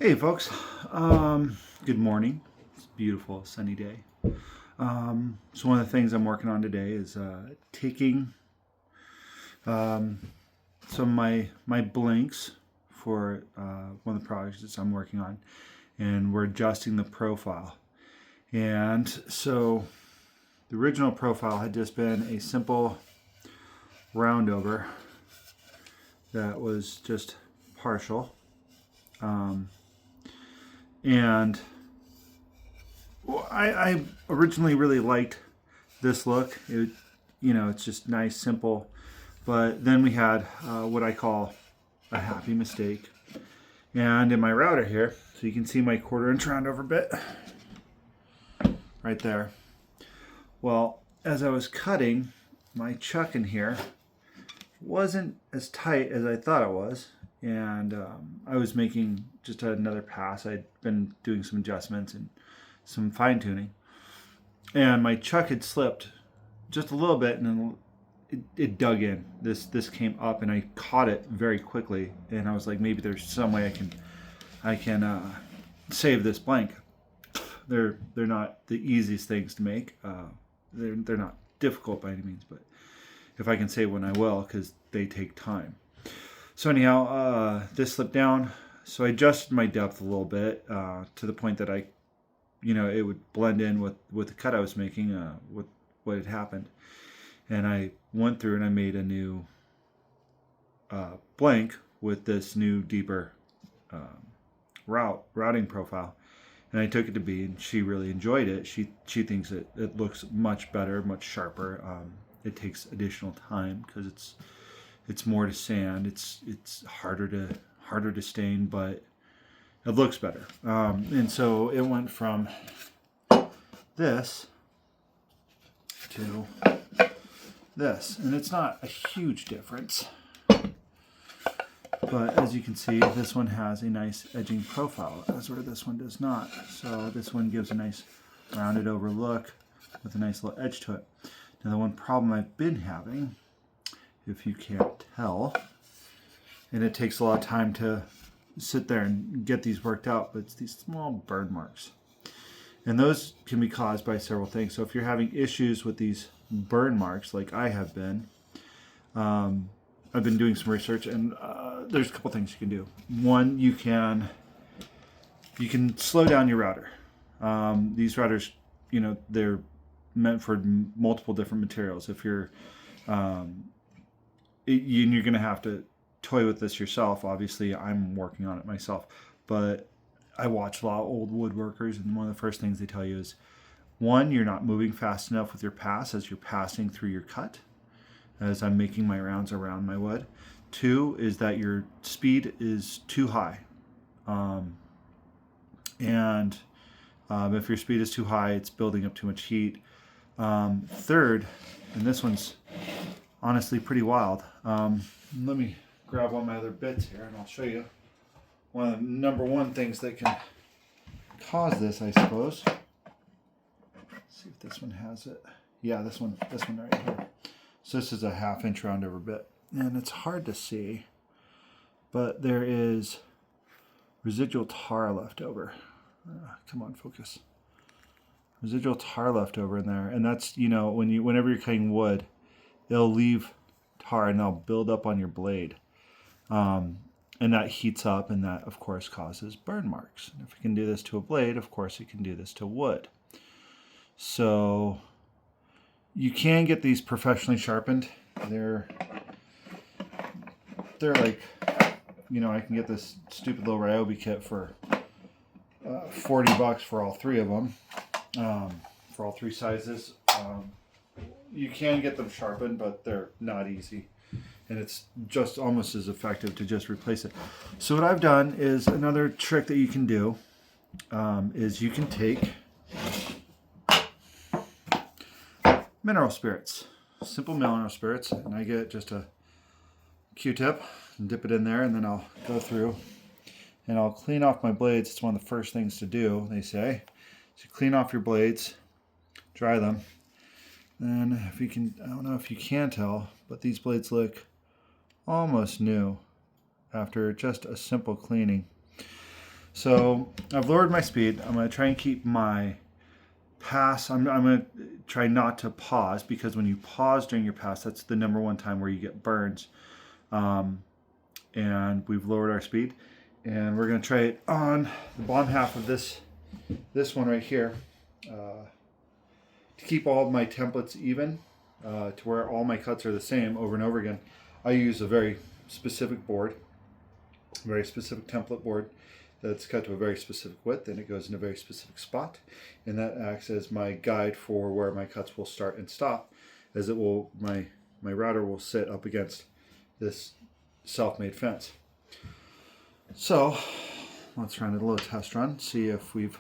Hey folks, good morning. It's a beautiful sunny day. So one of the things I'm working on today is taking um, some of my blanks for one of the projects I'm working on, and we're adjusting the profile. And so the original profile had just been a simple roundover that was just partial, and I originally really liked this look. It's just nice, simple. But then we had what I call a happy mistake. And in my router here, so you can see my 1/4 inch roundover bit right there. Well, as I was cutting, my chuck in here wasn't as tight as I thought it was. And I was making just another pass. I'd been doing some adjustments and some fine tuning. And my chuck had slipped just a little bit, and then it dug in. This came up, and I caught it very quickly. And I was like, maybe there's some way I can save this blank. They're not the easiest things to make. They're not difficult by any means, but if I can save one, I will, because they take time. So anyhow, this slipped down. So I adjusted my depth a little bit to the point that it would blend in with the cut I was making, with what had happened. And I went through and I made a new blank with this new deeper routing profile. And I took it to B, and she really enjoyed it. She thinks it looks much better, much sharper. It takes additional time because it's more to sand. It's harder to stain, but it looks better. And so it went from this to this, and it's not a huge difference, but as you can see, this one has a nice edging profile, as where this one does not. So this one gives a nice rounded over look with a nice little edge to it. Now the one problem I've been having, if you can't tell, and it takes a lot of time to sit there and get these worked out, but it's these small burn marks. And those can be caused by several things. So if you're having issues with these burn marks, like I have been, I've been doing some research, and there's a couple things you can do. One, you can slow down your router. These routers, they're meant for multiple different materials. If you're going to have to toy with this yourself. Obviously, I'm working on it myself, but I watch a lot of old woodworkers, and one of the first things they tell you is, one, you're not moving fast enough with your pass as you're passing through your cut, as I'm making my rounds around my wood. Two is that your speed is too high. And if your speed is too high, it's building up too much heat. Third, and this one's honestly pretty wild. Let me grab one of my other bits here and I'll show you one of the number one things that can cause this, I suppose. Let's see if this one has it. Yeah, this one right here. So this is a 1/2 inch roundover bit, and it's hard to see, but there is residual tar left over. Come on, focus. Residual tar left over in there, and that's, whenever you're cutting wood, it'll leave tar and they'll build up on your blade. And that heats up, and that, of course, causes burn marks. And if it can do this to a blade, of course, it can do this to wood. So you can get these professionally sharpened. They're like, I can get this stupid little Ryobi kit for $40 for all three of them, for all three sizes. You can get them sharpened, but they're not easy. And it's just almost as effective to just replace it. So what I've done is, another trick that you can do is you can take mineral spirits, simple mineral spirits, and I get just a Q-tip and dip it in there, and then I'll go through and I'll clean off my blades. It's one of the first things to do, they say. So clean off your blades, dry them. And if you can, I don't know if you can tell, but these blades look almost new after just a simple cleaning. So I've lowered my speed. I'm going to try and keep my pass. I'm going to try not to pause, because when you pause during your pass, that's the number one time where you get burns. And we've lowered our speed, and we're going to try it on the bottom half of this one right here, to keep all of my templates even, to where all my cuts are the same over and over again. I use a very specific board, a very specific template board that's cut to a very specific width, and it goes in a very specific spot, and that acts as my guide for where my cuts will start and stop, as it will, my router will sit up against this self-made fence. So let's run a little test run, see if we've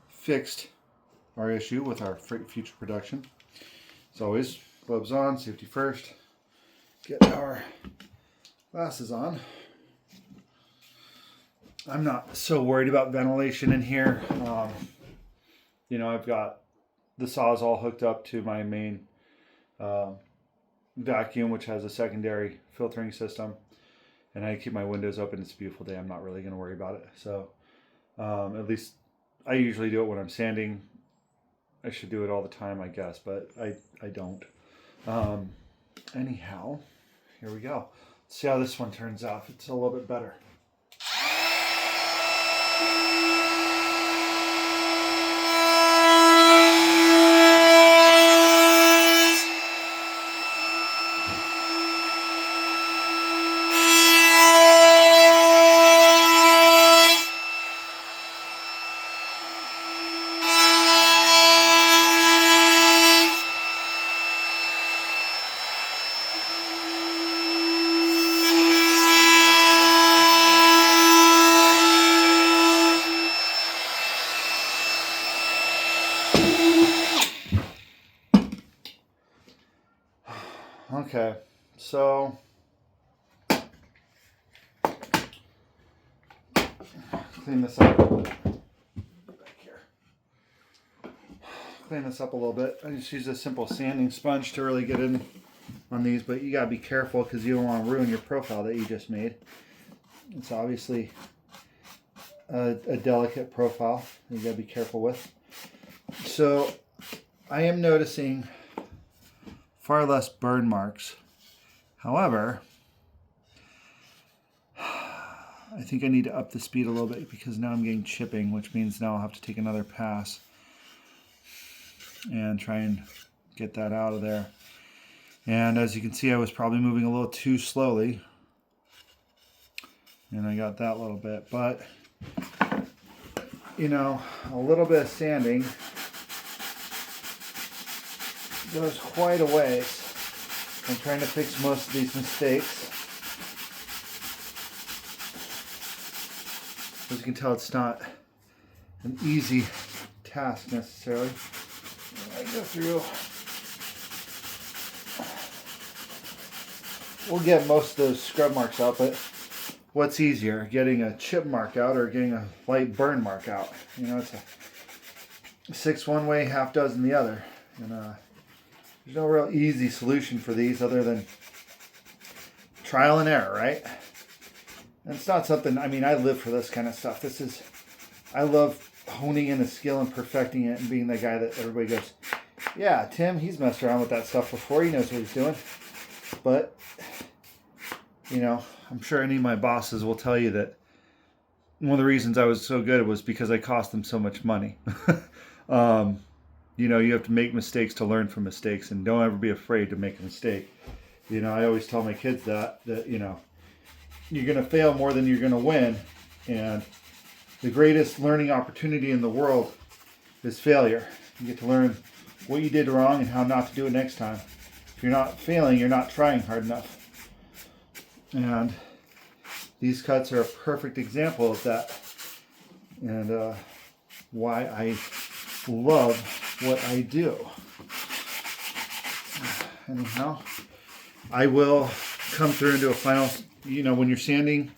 fixed our issue with our future production. As always, gloves on, safety first. Get our glasses on. I'm not so worried about ventilation in here. You know, I've got the saws all hooked up to my main vacuum, which has a secondary filtering system, and I keep my windows open. It's a beautiful day. I'm not really going to worry about it. So at least I usually do it when I'm sanding. I should do it all the time, I guess, but I don't. Anyhow, here we go. Let's see how this one turns out. It's a little bit better. Okay, so clean this up a little bit. Back here. Clean this up a little bit. I just use a simple sanding sponge to really get in on these, but you gotta be careful because you don't want to ruin your profile that you just made. It's obviously a delicate profile you gotta be careful with. So I am noticing far less burn marks. However, I think I need to up the speed a little bit because now I'm getting chipping, which means now I'll have to take another pass and try and get that out of there. And as you can see, I was probably moving a little too slowly, and I got that little bit. But you know, a little bit of sanding goes quite a ways. I'm trying to fix most of these mistakes. As you can tell, it's not an easy task necessarily. I go through. We'll get most of those scrub marks out, but what's easier, getting a chip mark out or getting a light burn mark out? You know, it's a 6 one way, half dozen the other. And there's no real easy solution for these other than trial and error, right? And it's not something, I mean, I live for this kind of stuff. I love honing in a skill and perfecting it and being the guy that everybody goes, yeah, Tim, he's messed around with that stuff before. He knows what he's doing. But, you know, I'm sure any of my bosses will tell you that one of the reasons I was so good was because I cost them so much money. You know, you have to make mistakes to learn from mistakes, and don't ever be afraid to make a mistake. You know, I always tell my kids that you know, you're going to fail more than you're going to win. And the greatest learning opportunity in the world is failure. You get to learn what you did wrong and how not to do it next time. If you're not failing, you're not trying hard enough. And these cuts are a perfect example of that. And why I love what I do. Anyhow, I will come through and do a final, you know, when you're sanding,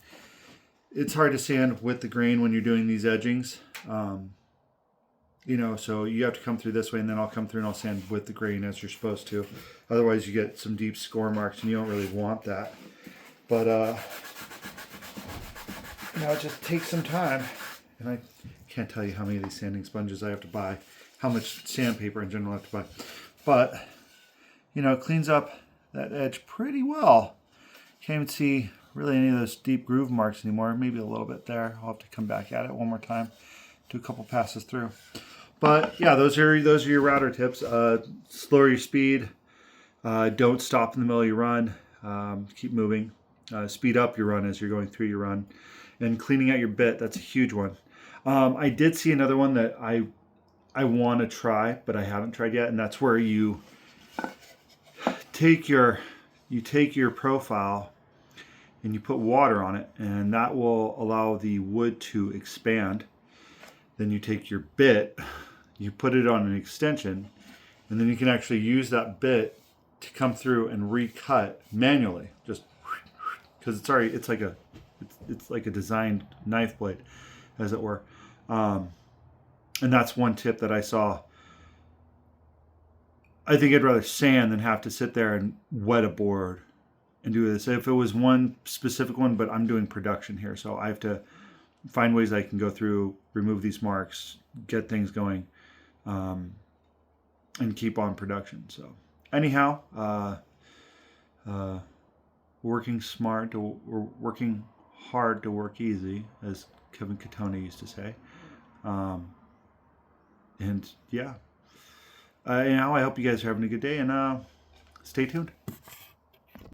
it's hard to sand with the grain when you're doing these edgings. You know, so you have to come through this way, and then I'll come through and I'll sand with the grain as you're supposed to. Otherwise you get some deep score marks and you don't really want that. But Now it just takes some time, and I can't tell you how many of these sanding sponges I have to buy, how much sandpaper in general I have to buy. But, you know, it cleans up that edge pretty well. Can't even see really any of those deep groove marks anymore. Maybe a little bit there. I'll have to come back at it one more time, do a couple passes through. But yeah, those are your router tips. Slow your speed. Don't stop in the middle of your run. Keep moving. Speed up your run as you're going through your run. And cleaning out your bit, that's a huge one. I did see another one that I want to try, but I haven't tried yet, and that's where you take your profile and you put water on it, and that will allow the wood to expand. Then you take your bit, you put it on an extension, and then you can actually use that bit to come through and recut manually, just because it's like a designed knife blade, as it were. And that's one tip that I saw. I think I'd rather sand than have to sit there and wet a board and do this. If it was one specific one, but I'm doing production here, so I have to find ways I can go through, remove these marks, get things going, and keep on production. So anyhow, working smart, or working hard to work easy, as Kevin Katona used to say. And yeah, I hope you guys are having a good day, and stay tuned.